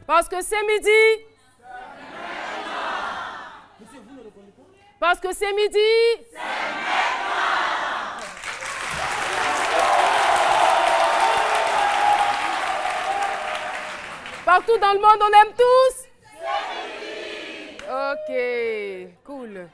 Parce que c'est midi. Parce que c'est midi. Partout dans le monde, on aime tous? Ok, cool.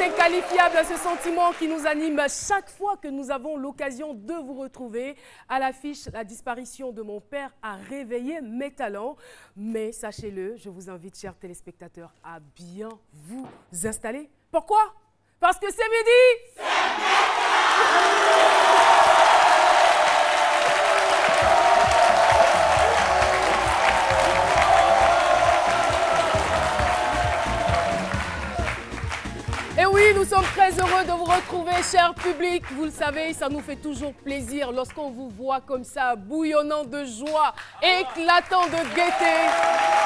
Inqualifiable ce sentiment qui nous anime chaque fois que nous avons l'occasion de vous retrouver. À l'affiche, la disparition de mon père a réveillé mes talents. Mais sachez-le, je vous invite, chers téléspectateurs, à bien vous installer. Pourquoi? Parce que c'est midi. Et oui, nous sommes très heureux de vous retrouver, cher public. Vous le savez, ça nous fait toujours plaisir lorsqu'on vous voit comme ça, bouillonnant de joie, éclatant de gaieté.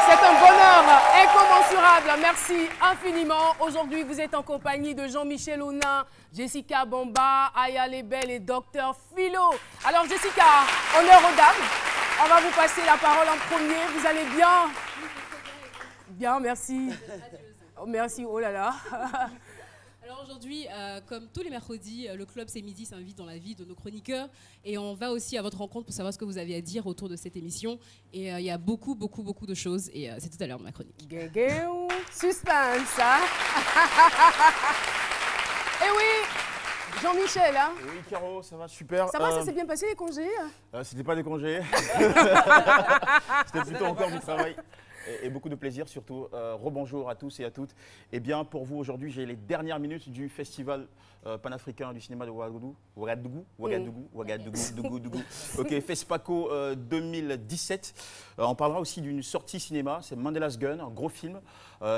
C'est un bonheur incommensurable. Merci infiniment. Aujourd'hui, vous êtes en compagnie de Jean-Michel Aunin, Jessica Bamba, Aya Lebel et Dr Philo. Alors, Jessica, honneur aux dames. On va vous passer la parole en premier. Vous allez bien? Bien, merci. Oh, merci, oh là là. Alors aujourd'hui, comme tous les mercredis, le Club C'est Midi s'invite dans la vie de nos chroniqueurs et on va aussi à votre rencontre pour savoir ce que vous avez à dire autour de cette émission. Et il y a beaucoup de choses et c'est tout à l'heure ma chronique. Suspense, hein. Et oui, Jean-Michel, hein. Oui, Caro, ça va super. Ça va, ça s'est bien passé les congés? C'était pas des congés. C'était plutôt encore du travail. Et beaucoup de plaisir surtout. Rebonjour à tous et à toutes. Et bien pour vous aujourd'hui, j'ai les dernières minutes du festival panafricain du cinéma de Ouagadougou. Ok, FESPACO 2017. On parlera aussi d'une sortie cinéma, c'est Mandela's Gun, un gros film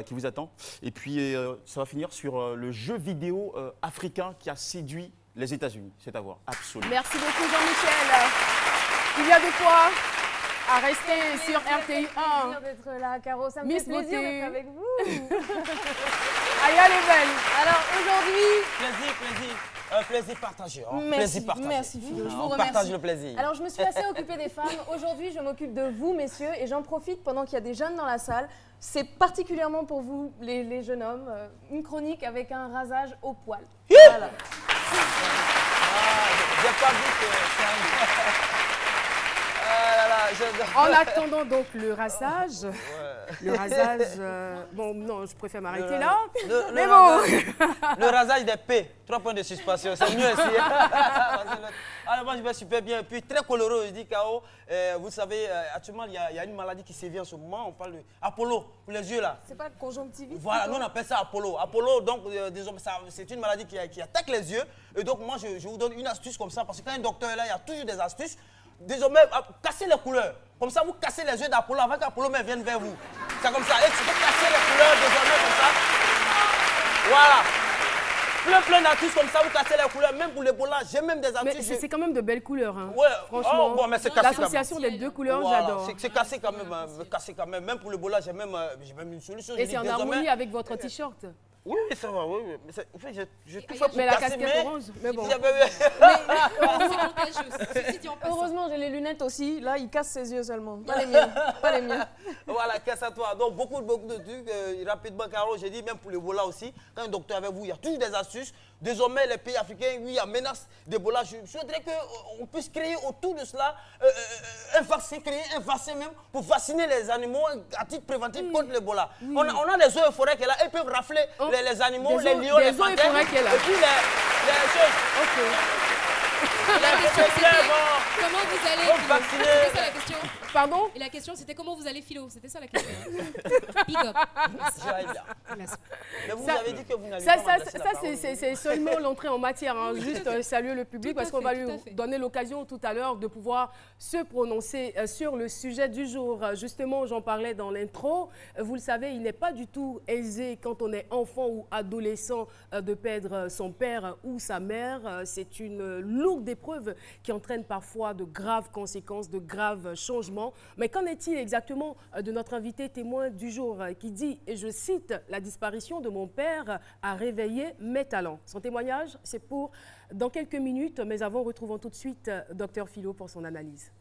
qui vous attend. Et puis ça va finir sur le jeu vidéo africain qui a séduit les États-Unis. C'est à voir, absolument. Merci beaucoup Jean-Michel. Il y a de quoi à rester sur RTI 1. Plaisir d'être là, Caro. Ça me fait plaisir d'être avec vous. Aya Lebel. Alors aujourd'hui... Plaisir partagé. Hein. Merci, plaisir partagé. Merci Philo, je vous On remercie. partage le plaisir. Alors je me suis assez occupée des femmes. Aujourd'hui, je m'occupe de vous, messieurs, et j'en profite pendant qu'il y a des jeunes dans la salle. C'est particulièrement pour vous, les jeunes hommes, une chronique avec un rasage au poil. Voilà. J'ai pas vu que c'est un... En attendant donc le rasage, bon non, je préfère m'arrêter là, mais bon. Le rasage des P, 3 points de suspension, c'est mieux ici. Alors moi je vais super bien, puis très coloré, je dis KO. Vous savez, actuellement il y a une maladie qui sévit en ce moment, on parle de Apollo, pour les yeux là. C'est pas conjonctivite? Voilà, nous on appelle ça Apollo. Apollo, donc, c'est une maladie qui attaque les yeux. Et donc moi je vous donne une astuce comme ça, parce que quand un docteur est là, il y a toujours des astuces. Désormais, cassez les couleurs. Comme ça, vous cassez les yeux d'Apollo avant qu'Apollo vienne vers vous. C'est comme ça. Et tu peux casser les couleurs désormais comme ça. Voilà. Plein d'astuces comme ça, vous cassez les couleurs. Même pour l'Ebola, j'ai même des astuces. Mais c'est quand même de belles couleurs. Hein. Ouais. Franchement, bon, mais c'est cassé. L'association des deux couleurs, voilà. j'adore. C'est cassé quand même. Cassé quand même. Même pour l'Ebola, j'ai même une solution. Et c'est en harmonie avec votre t-shirt. Oui, ça va, oui. Mais en fait, j'ai tout fait pour mais la casser, casquette orange, mais bon. Heureusement, j'ai les lunettes aussi. Là, il casse ses yeux seulement. Pas les miens. Pas les miens. Voilà, casse à toi. Donc, beaucoup de trucs. Rapidement, Caro, j'ai dit, même pour l'Ebola aussi, quand un docteur est avec vous, il y a toujours des astuces. Désormais, les pays africains, oui, il y a menace d'Ebola. Je souhaiterais qu'on puisse créer autour de cela un vaccin, créer un vaccin même pour vacciner les animaux à titre préventif contre l'Ebola. Oui. On a les eaux et forêts qui sont là, ils peuvent rafler les animaux, les lions, les panthères, et puis les choses. Ok. La question c'était comment vous allez vacciner. C'était ça la question. Pardon? Et la question c'était comment vous allez philo. C'était ça la question. Big up. Mais vous avez dit que vous n'allez pas Ça c'est seulement l'entrée en matière. Hein. Juste saluer le public parce qu'on va lui donner l'occasion tout à l'heure de pouvoir se prononcer sur le sujet du jour. Justement, j'en parlais dans l'intro. Vous le savez, il n'est pas du tout aisé quand on est enfant ou adolescent de perdre son père ou sa mère. C'est une lourde épreuve qui entraîne parfois de graves conséquences, de graves changements. Mais qu'en est-il exactement de notre invité témoin du jour qui dit, et je cite, « La disparition de mon père a réveillé mes talents ». Son témoignage, c'est pour dans quelques minutes, mais avant, retrouvons tout de suite Dr Philo pour son analyse.